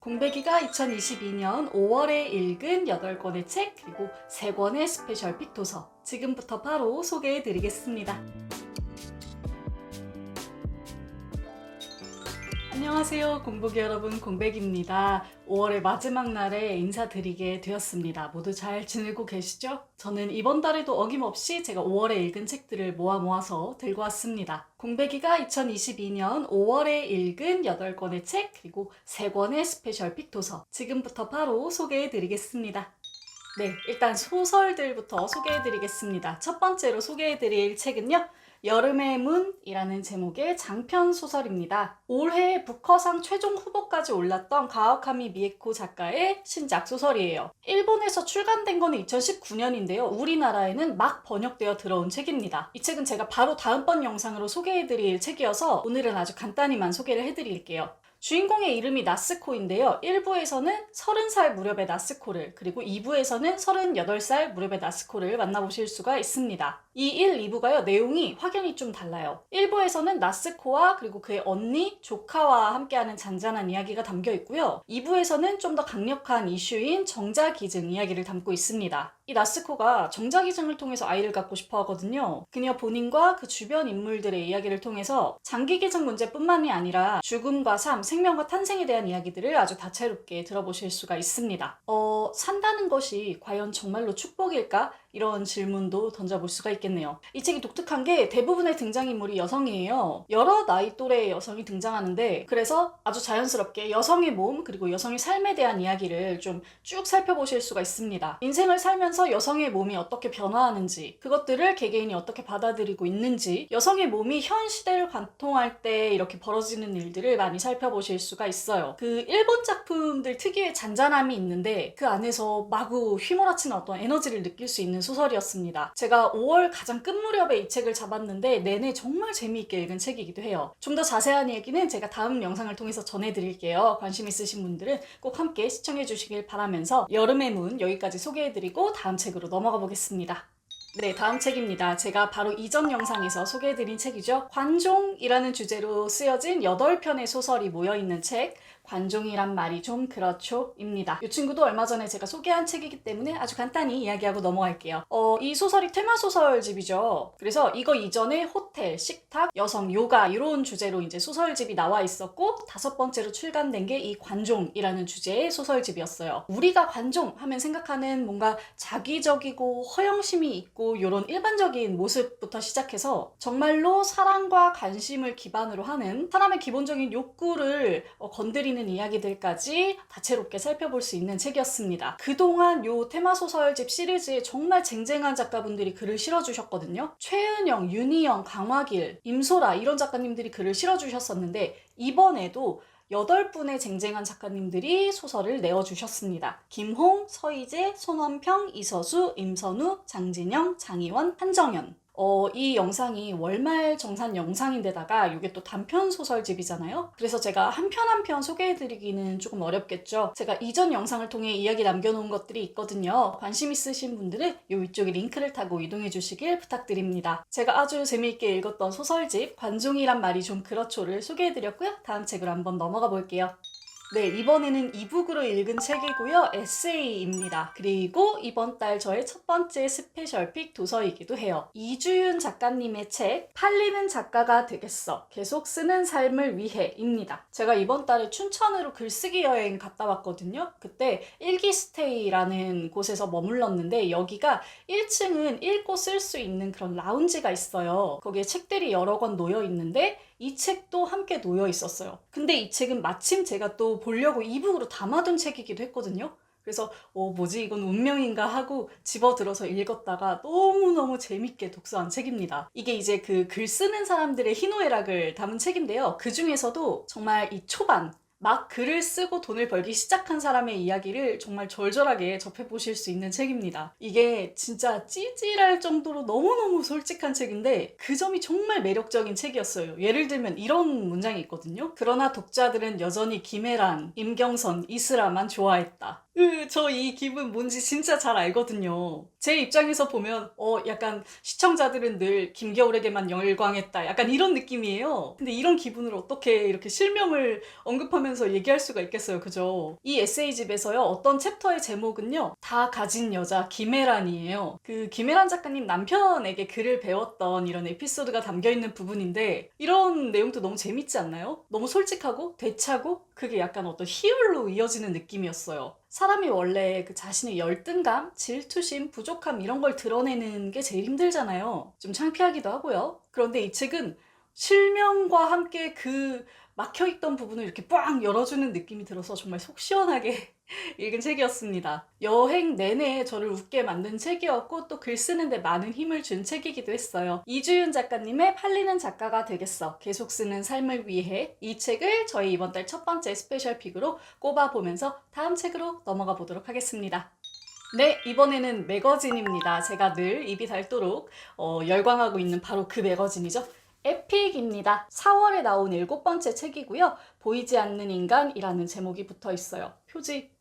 공백이가 2022년 5월에 읽은 8권의 책 그리고 3권의 스페셜픽 도서 지금부터 바로 소개해 드리겠습니다. 안녕하세요 공복이 여러분, 공백입니다. 5월의 마지막 날에 인사드리게 되었습니다. 모두 잘 지내고 계시죠? 저는 이번 달에도 어김없이 제가 5월에 읽은 책들을 모아서 들고 왔습니다. 공백이가 2022년 5월에 읽은 8권의 책 그리고 3권의 스페셜픽 도서 지금부터 바로 소개해 드리겠습니다. 네, 일단 소설들부터 소개해 드리겠습니다. 첫 번째로 소개해 드릴 책은요, 여름의 문이라는 제목의 장편 소설입니다. 올해 부커상 최종 후보까지 올랐던 가와카미 미에코 작가의 신작 소설이에요. 일본에서 출간된 거는 2019년인데요. 우리나라에는 막 번역되어 들어온 책입니다. 이 책은 제가 바로 다음번 영상으로 소개해드릴 책이어서 오늘은 아주 간단히만 소개를 해드릴게요. 주인공의 이름이 나스코인데요. 1부에서는 30살 무렵의 나스코를, 그리고 2부에서는 38살 무렵의 나스코를 만나보실 수가 있습니다. 이 1, 2부가요, 내용이 확연히 좀 달라요. 1부에서는 나스코와 그리고 그의 언니, 조카와 함께하는 잔잔한 이야기가 담겨 있고요. 2부에서는 좀 더 강력한 이슈인 정자기증 이야기를 담고 있습니다. 이 나스코가 정자기증을 통해서 아이를 갖고 싶어 하거든요. 그녀 본인과 그 주변 인물들의 이야기를 통해서 장기기증 문제뿐만이 아니라 죽음과 삶, 생명과 탄생에 대한 이야기들을 아주 다채롭게 들어보실 수가 있습니다. 산다는 것이 과연 정말로 축복일까? 이런 질문도 던져볼 수가 있겠네요. 이 책이 독특한 게 대부분의 등장인물이 여성이에요. 여러 나이 또래의 여성이 등장하는데, 그래서 아주 자연스럽게 여성의 몸 그리고 여성의 삶에 대한 이야기를 좀 쭉 살펴보실 수가 있습니다. 인생을 살면서 여성의 몸이 어떻게 변화하는지, 그것들을 개개인이 어떻게 받아들이고 있는지, 여성의 몸이 현 시대를 관통할 때 이렇게 벌어지는 일들을 많이 살펴보실 수가 있어요. 그 일본 작품들 특유의 잔잔함이 있는데 그 안에서 마구 휘몰아치는 어떤 에너지를 느낄 수 있는 소설이었습니다. 제가 5월 가장 끝 무렵에 이 책을 잡았는데 내내 정말 재미있게 읽은 책이기도 해요. 좀 더 자세한 얘기는 제가 다음 영상을 통해서 전해드릴게요. 관심 있으신 분들은 꼭 함께 시청해 주시길 바라면서 여름의 문 여기까지 소개해드리고 다음 책으로 넘어가 보겠습니다. 네, 다음 책입니다. 제가 바로 이전 영상에서 소개해드린 책이죠. 관종이라는 주제로 쓰여진 8편의 소설이 모여있는 책, 관종이란 말이 좀 그렇죠 입니다. 이 친구도 얼마 전에 제가 소개한 책이기 때문에 아주 간단히 이야기하고 넘어갈게요. 이 소설이 테마소설집이죠. 그래서 이거 이전에 호텔, 식탁, 여성, 요가 이런 주제로 이제 소설집이 나와 있었고, 5번째로 출간된 게 이 관종이라는 주제의 소설집이었어요. 우리가 관종 하면 생각하는 뭔가 자기적이고 허영심이 있고 이런 일반적인 모습부터 시작해서 정말로 사랑과 관심을 기반으로 하는 사람의 기본적인 욕구를 건드리는 이야기들까지 다채롭게 살펴볼 수 있는 책이었습니다. 그동안 요 테마소설집 시리즈에 정말 쟁쟁한 작가분들이 글을 실어주셨거든요. 최은영, 윤희영, 강화길, 임소라 이런 작가님들이 글을 실어주셨었는데, 이번에도 8분의 쟁쟁한 작가님들이 소설을 내어주셨습니다. 김홍, 서희재, 손원평, 이서수, 임선우, 장진영, 장희원, 한정연. 이 영상이 월말 정산 영상인데다가 이게 또 단편 소설집이잖아요. 그래서 제가 한 편 한 편 소개해드리기는 조금 어렵겠죠. 제가 이전 영상을 통해 이야기 남겨놓은 것들이 있거든요. 관심 있으신 분들은 이 위쪽에 링크를 타고 이동해 주시길 부탁드립니다. 제가 아주 재미있게 읽었던 소설집 관종이란 말이 좀 그렇죠를 소개해드렸고요. 다음 책으로 한번 넘어가 볼게요. 네, 이번에는 이북으로 읽은 책이고요. 에세이입니다. 그리고 이번 달 저의 첫 번째 스페셜픽 도서이기도 해요. 이주윤 작가님의 책 팔리는 작가가 되겠어. 계속 쓰는 삶을 위해입니다. 제가 이번 달에 춘천으로 글쓰기 여행 갔다 왔거든요. 그때 일기스테이라는 곳에서 머물렀는데, 여기가 1층은 읽고 쓸 수 있는 그런 라운지가 있어요. 거기에 책들이 여러 권 놓여 있는데 이 책도 함께 놓여 있었어요. 근데 이 책은 마침 제가 또 보려고 이북으로 담아둔 책이기도 했거든요. 그래서 뭐지 이건 운명인가 하고 집어들어서 읽었다가 너무너무 재밌게 독서한 책입니다. 이게 이제 그 글 쓰는 사람들의 희노애락을 담은 책인데요. 그 중에서도 정말 이 초반 막 글을 쓰고 돈을 벌기 시작한 사람의 이야기를 정말 절절하게 접해보실 수 있는 책입니다. 이게 진짜 찌질할 정도로 너무너무 솔직한 책인데 그 점이 정말 매력적인 책이었어요. 예를 들면 이런 문장이 있거든요. 그러나 독자들은 여전히 김애란, 임경선, 이슬아만 좋아했다. 저 이 기분 뭔지 진짜 잘 알거든요. 제 입장에서 보면 약간 시청자들은 늘 김겨울에게만 열광했다 약간 이런 느낌이에요. 근데 이런 기분을 어떻게 이렇게 실명을 언급하면서 얘기할 수가 있겠어요. 그죠? 이 에세이집에서요. 어떤 챕터의 제목은요. 다 가진 여자 김애란이에요. 그 김애란 작가님 남편에게 글을 배웠던 이런 에피소드가 담겨있는 부분인데 이런 내용도 너무 재밌지 않나요? 너무 솔직하고 되차고 그게 약간 어떤 희열로 이어지는 느낌이었어요. 사람이 원래 그 자신의 열등감, 질투심, 부족함 이런 걸 드러내는 게 제일 힘들잖아요. 좀 창피하기도 하고요. 그런데 이 책은 실명과 함께 그 막혀있던 부분을 이렇게 빡 열어주는 느낌이 들어서 정말 속 시원하게 읽은 책이었습니다. 여행 내내 저를 웃게 만든 책이었고 또 글 쓰는데 많은 힘을 준 책이기도 했어요. 이주윤 작가님의 팔리는 작가가 되겠어. 계속 쓰는 삶을 위해 이 책을 저희 이번 달 첫 번째 스페셜 픽으로 꼽아보면서 다음 책으로 넘어가 보도록 하겠습니다. 네, 이번에는 매거진입니다. 제가 늘 입이 닳도록 열광하고 있는 바로 그 매거진이죠. 에픽입니다. 4월에 나온 7번째 책이고요. 보이지 않는 인간이라는 제목이 붙어 있어요. 표지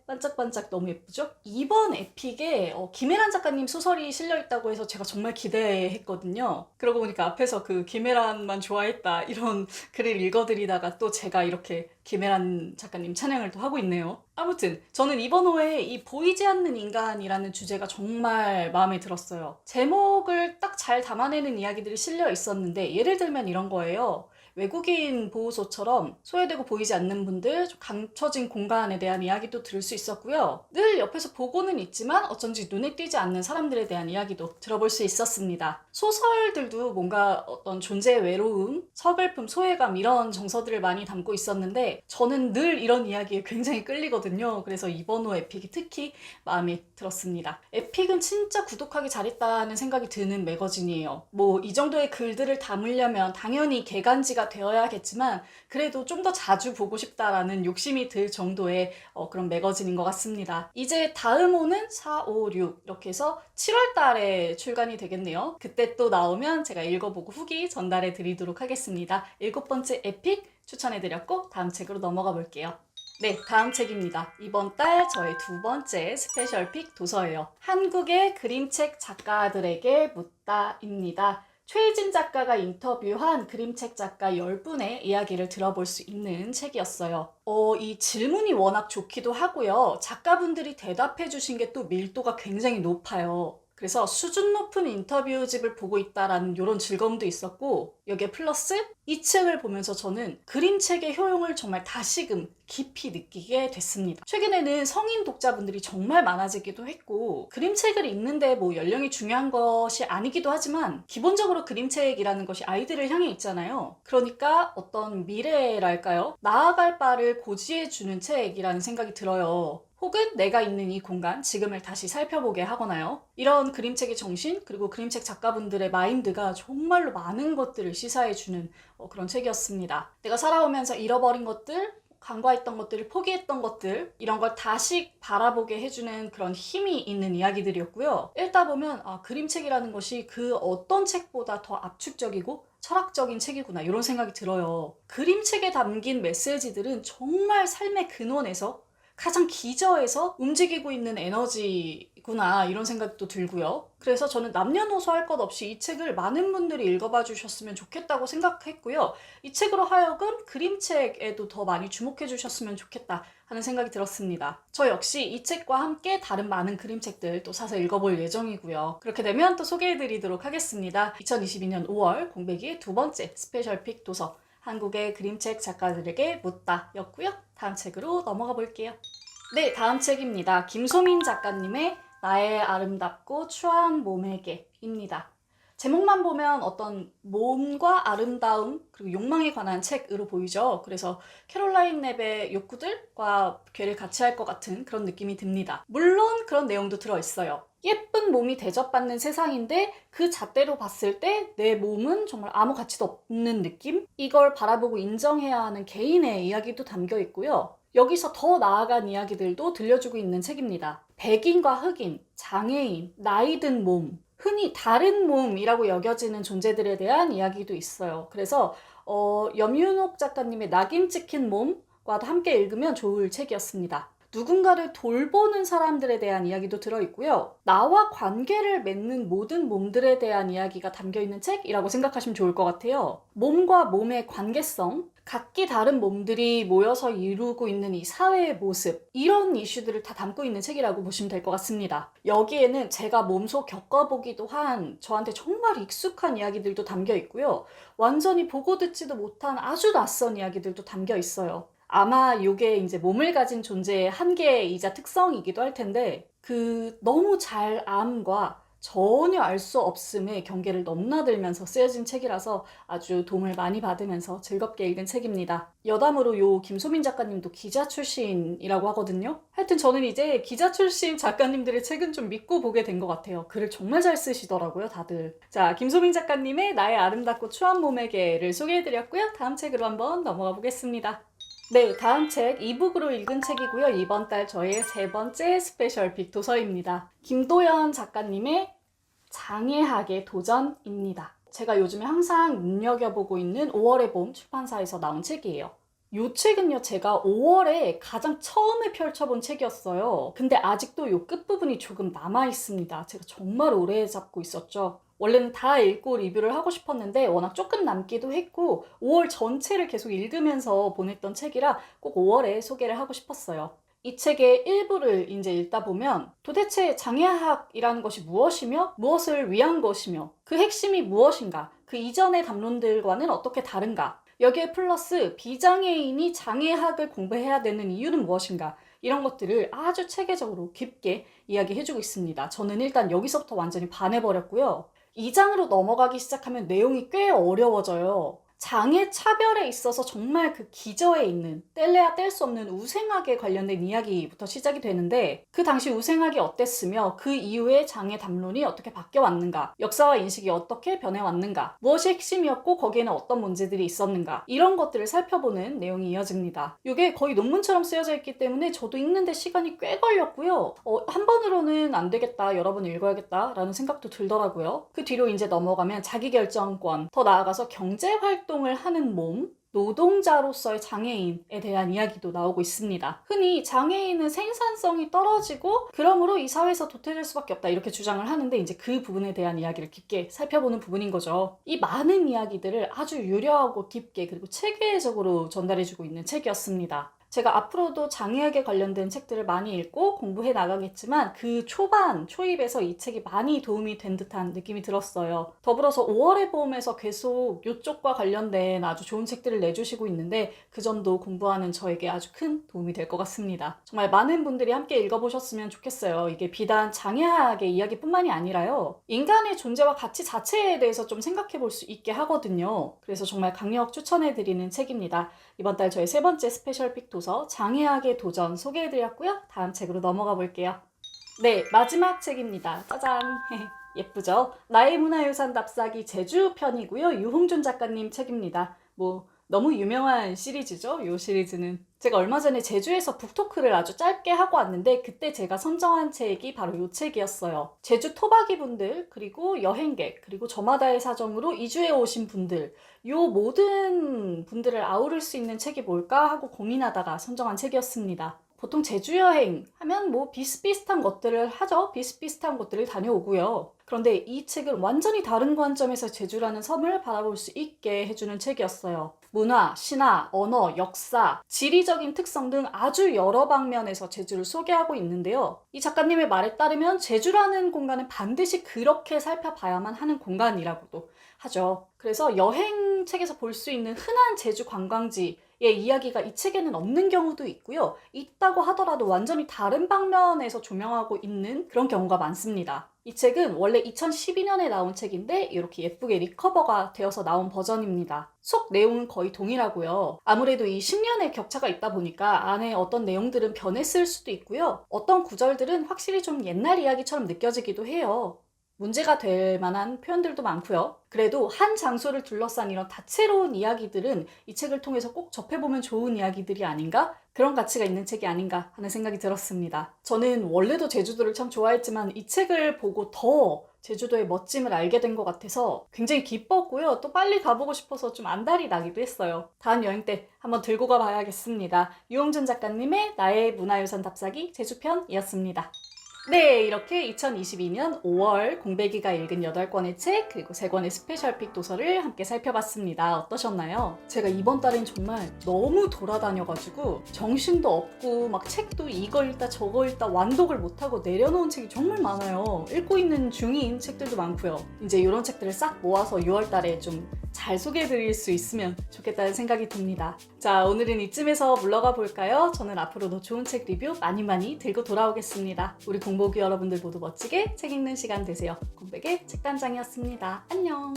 반짝반짝 너무 예쁘죠? 이번 에픽에 김혜란 작가님 소설이 실려있다고 해서 제가 정말 기대했거든요. 그러고 보니까 앞에서 그 김혜란만 좋아했다 이런 글을 읽어드리다가 또 제가 이렇게 김혜란 작가님 찬양을 또 하고 있네요. 아무튼 저는 이번 호에 이 보이지 않는 인간이라는 주제가 정말 마음에 들었어요. 제목을 딱 잘 담아내는 이야기들이 실려 있었는데 예를 들면 이런 거예요. 외국인 보호소처럼 소외되고 보이지 않는 분들, 좀 감춰진 공간에 대한 이야기도 들을 수 있었고요. 늘 옆에서 보고는 있지만 어쩐지 눈에 띄지 않는 사람들에 대한 이야기도 들어볼 수 있었습니다. 소설들도 뭔가 어떤 존재의 외로움, 서글픔, 소외감 이런 정서들을 많이 담고 있었는데 저는 늘 이런 이야기에 굉장히 끌리거든요. 그래서 이번 호 에픽이 특히 마음에 들었습니다. 에픽은 진짜 구독하기 잘했다는 생각이 드는 매거진이에요. 뭐 이 정도의 글들을 담으려면 당연히 개간지가 되어야겠지만 그래도 좀 더 자주 보고 싶다라는 욕심이 들 정도의 그런 매거진인 것 같습니다. 이제 다음 호는 4, 5, 6 이렇게 해서 7월 달에 출간이 되겠네요. 그때 또 나오면 제가 읽어보고 후기 전달해 드리도록 하겠습니다. 7번째 에픽 추천해드렸고 다음 책으로 넘어가 볼게요. 네, 다음 책입니다. 이번 달 저의 2번째 스페셜 픽 도서예요. 한국의 그림책 작가들에게 묻다입니다. 최혜진 작가가 인터뷰한 그림책 작가 10분의 이야기를 들어볼 수 있는 책이었어요. 이 질문이 워낙 좋기도 하고요. 작가분들이 대답해 주신 게 또 밀도가 굉장히 높아요. 그래서 수준 높은 인터뷰집을 보고 있다라는 이런 즐거움도 있었고 여기에 플러스 이 책을 보면서 저는 그림책의 효용을 정말 다시금 깊이 느끼게 됐습니다. 최근에는 성인 독자분들이 정말 많아지기도 했고 그림책을 읽는데 뭐 연령이 중요한 것이 아니기도 하지만 기본적으로 그림책이라는 것이 아이들을 향해 있잖아요. 그러니까 어떤 미래랄까요? 나아갈 바를 고지해주는 책이라는 생각이 들어요. 혹은 내가 있는 이 공간, 지금을 다시 살펴보게 하거나요. 이런 그림책의 정신, 그리고 그림책 작가분들의 마인드가 정말로 많은 것들을 시사해주는 그런 책이었습니다. 내가 살아오면서 잃어버린 것들, 간과했던 것들을 포기했던 것들 이런 걸 다시 바라보게 해주는 그런 힘이 있는 이야기들이었고요. 읽다 보면 그림책이라는 것이 그 어떤 책보다 더 압축적이고 철학적인 책이구나 이런 생각이 들어요. 그림책에 담긴 메시지들은 정말 삶의 근원에서 가장 기저에서 움직이고 있는 에너지구나 이런 생각도 들고요. 그래서 저는 남녀노소 할 것 없이 이 책을 많은 분들이 읽어봐 주셨으면 좋겠다고 생각했고요. 이 책으로 하여금 그림책에도 더 많이 주목해 주셨으면 좋겠다 하는 생각이 들었습니다. 저 역시 이 책과 함께 다른 많은 그림책들 또 사서 읽어볼 예정이고요. 그렇게 되면 또 소개해 드리도록 하겠습니다. 2022년 5월 공백이 2번째 스페셜 픽 도서 한국의 그림책 작가들에게 묻다 였고요. 다음 책으로 넘어가 볼게요. 네, 다음 책입니다. 김소민 작가님의 나의 아름답고 추한 몸에게입니다. 제목만 보면 어떤 몸과 아름다움 그리고 욕망에 관한 책으로 보이죠. 그래서 캐롤라인 랩의 욕구들과 괴를 같이 할 것 같은 그런 느낌이 듭니다. 물론 그런 내용도 들어있어요. 예쁜 몸이 대접받는 세상인데 그 잣대로 봤을 때 내 몸은 정말 아무 가치도 없는 느낌? 이걸 바라보고 인정해야 하는 개인의 이야기도 담겨 있고요. 여기서 더 나아간 이야기들도 들려주고 있는 책입니다. 백인과 흑인, 장애인, 나이 든 몸, 흔히 다른 몸이라고 여겨지는 존재들에 대한 이야기도 있어요. 그래서 염윤옥 작가님의 낙인 찍힌 몸과도 함께 읽으면 좋을 책이었습니다. 누군가를 돌보는 사람들에 대한 이야기도 들어있고요. 나와 관계를 맺는 모든 몸들에 대한 이야기가 담겨있는 책이라고 생각하시면 좋을 것 같아요. 몸과 몸의 관계성, 각기 다른 몸들이 모여서 이루고 있는 이 사회의 모습, 이런 이슈들을 다 담고 있는 책이라고 보시면 될 것 같습니다. 여기에는 제가 몸소 겪어보기도 한 저한테 정말 익숙한 이야기들도 담겨 있고요. 완전히 보고 듣지도 못한 아주 낯선 이야기들도 담겨 있어요. 아마 이게 이제 몸을 가진 존재의 한계이자 특성이기도 할 텐데, 그 너무 잘 암과 전혀 알 수 없음의 경계를 넘나들면서 쓰여진 책이라서 아주 도움을 많이 받으면서 즐겁게 읽은 책입니다. 여담으로 요 김소민 작가님도 기자 출신이라고 하거든요. 하여튼 저는 이제 기자 출신 작가님들의 책은 좀 믿고 보게 된 것 같아요. 글을 정말 잘 쓰시더라고요, 다들. 자, 김소민 작가님의 나의 아름답고 추한 몸에게를 소개해드렸고요. 다음 책으로 한번 넘어가 보겠습니다. 네, 다음 책 이북으로 읽은 책이고요. 이번 달 저의 세 번째 스페셜 픽 도서입니다. 김도연 작가님의 장애학의 도전입니다. 제가 요즘에 항상 눈여겨보고 있는 5월의 봄 출판사에서 나온 책이에요. 이 책은요, 제가 5월에 가장 처음에 펼쳐본 책이었어요. 근데 아직도 이 끝부분이 조금 남아있습니다. 제가 정말 오래 잡고 있었죠. 원래는 다 읽고 리뷰를 하고 싶었는데 워낙 조금 남기도 했고 5월 전체를 계속 읽으면서 보냈던 책이라 꼭 5월에 소개를 하고 싶었어요. 이 책의 일부를 이제 읽다 보면 도대체 장애학이라는 것이 무엇이며 무엇을 위한 것이며 그 핵심이 무엇인가, 그 이전의 담론들과는 어떻게 다른가, 여기에 플러스 비장애인이 장애학을 공부해야 되는 이유는 무엇인가, 이런 것들을 아주 체계적으로 깊게 이야기해주고 있습니다. 저는 일단 여기서부터 완전히 반해버렸고요. 2장으로 넘어가기 시작하면 내용이 꽤 어려워져요. 장애 차별에 있어서 정말 그 기저에 있는 뗄래야 뗄 수 없는 우생학에 관련된 이야기부터 시작이 되는데, 그 당시 우생학이 어땠으며 그 이후에 장애 담론이 어떻게 바뀌어 왔는가, 역사와 인식이 어떻게 변해왔는가, 무엇이 핵심이었고 거기에는 어떤 문제들이 있었는가, 이런 것들을 살펴보는 내용이 이어집니다. 이게 거의 논문처럼 쓰여져 있기 때문에 저도 읽는데 시간이 꽤 걸렸고요. 한 번으로는 안 되겠다, 여러 번 읽어야겠다 라는 생각도 들더라고요. 그 뒤로 이제 넘어가면 자기결정권, 더 나아가서 경제활동 을 하는 몸, 노동자로서의 장애인에 대한 이야기도 나오고 있습니다. 흔히 장애인은 생산성이 떨어지고 그러므로 이 사회에서 도태될 수밖에 없다, 이렇게 주장을 하는데 이제 그 부분에 대한 이야기를 깊게 살펴보는 부분인 거죠. 이 많은 이야기들을 아주 유려하고 깊게 그리고 체계적으로 전달해주고 있는 책이었습니다. 제가 앞으로도 장애학에 관련된 책들을 많이 읽고 공부해 나가겠지만 그 초입에서 이 책이 많이 도움이 된 듯한 느낌이 들었어요. 더불어서 5월의 봄에서 계속 이쪽과 관련된 아주 좋은 책들을 내주시고 있는데 그 점도 공부하는 저에게 아주 큰 도움이 될 것 같습니다. 정말 많은 분들이 함께 읽어보셨으면 좋겠어요. 이게 비단 장애학의 이야기뿐만이 아니라요, 인간의 존재와 가치 자체에 대해서 좀 생각해 볼 수 있게 하거든요. 그래서 정말 강력 추천해드리는 책입니다. 이번 달 저의 세 번째 스페셜 픽 도서 장애학의 도전 소개해드렸고요. 다음 책으로 넘어가 볼게요. 네, 마지막 책입니다. 짜잔! 예쁘죠? 나의 문화유산 답사기 제주 편이고요. 유홍준 작가님 책입니다. 너무 유명한 시리즈죠, 이 시리즈는. 제가 얼마 전에 제주에서 북토크를 아주 짧게 하고 왔는데 그때 제가 선정한 책이 바로 이 책이었어요. 제주 토박이 분들, 그리고 여행객, 그리고 저마다의 사정으로 이주해 오신 분들, 이 모든 분들을 아우를 수 있는 책이 뭘까 하고 고민하다가 선정한 책이었습니다. 보통 제주 여행 하면 비슷비슷한 것들을 하죠. 비슷비슷한 곳들을 다녀오고요. 그런데 이 책은 완전히 다른 관점에서 제주라는 섬을 바라볼 수 있게 해주는 책이었어요. 문화, 신화, 언어, 역사, 지리적인 특성 등 아주 여러 방면에서 제주를 소개하고 있는데요. 이 작가님의 말에 따르면 제주라는 공간은 반드시 그렇게 살펴봐야만 하는 공간이라고도 하죠. 그래서 여행책에서 볼 수 있는 흔한 제주 관광지 이야기가 이 책에는 없는 경우도 있고요. 있다고 하더라도 완전히 다른 방면에서 조명하고 있는 그런 경우가 많습니다. 이 책은 원래 2012년에 나온 책인데 이렇게 예쁘게 리커버가 되어서 나온 버전입니다. 속 내용은 거의 동일하고요. 아무래도 이 10년의 격차가 있다 보니까 안에 어떤 내용들은 변했을 수도 있고요. 어떤 구절들은 확실히 좀 옛날 이야기처럼 느껴지기도 해요. 문제가 될 만한 표현들도 많고요. 그래도 한 장소를 둘러싼 이런 다채로운 이야기들은 이 책을 통해서 꼭 접해보면 좋은 이야기들이 아닌가? 그런 가치가 있는 책이 아닌가 하는 생각이 들었습니다. 저는 원래도 제주도를 참 좋아했지만 이 책을 보고 더 제주도의 멋짐을 알게 된 것 같아서 굉장히 기뻤고요. 또 빨리 가보고 싶어서 좀 안달이 나기도 했어요. 다음 여행 때 한번 들고 가봐야겠습니다. 유홍준 작가님의 나의 문화유산 답사기 제주편이었습니다. 네, 이렇게 2022년 5월 공백이가 읽은 8권의 책 그리고 3권의 스페셜픽 도서를 함께 살펴봤습니다. 어떠셨나요? 제가 이번 달엔 정말 너무 돌아다녀가지고 정신도 없고 막 책도 이거 읽다 저거 읽다 완독을 못하고 내려놓은 책이 정말 많아요. 읽고 있는 중인 책들도 많고요. 이제 이런 책들을 싹 모아서 6월 달에 좀 잘 소개해드릴 수 있으면 좋겠다는 생각이 듭니다. 자, 오늘은 이쯤에서 물러가 볼까요? 저는 앞으로도 좋은 책 리뷰 많이 들고 돌아오겠습니다. 우리 공복이 여러분들 모두 멋지게 책 읽는 시간 되세요. 공백의 책단장이었습니다. 안녕.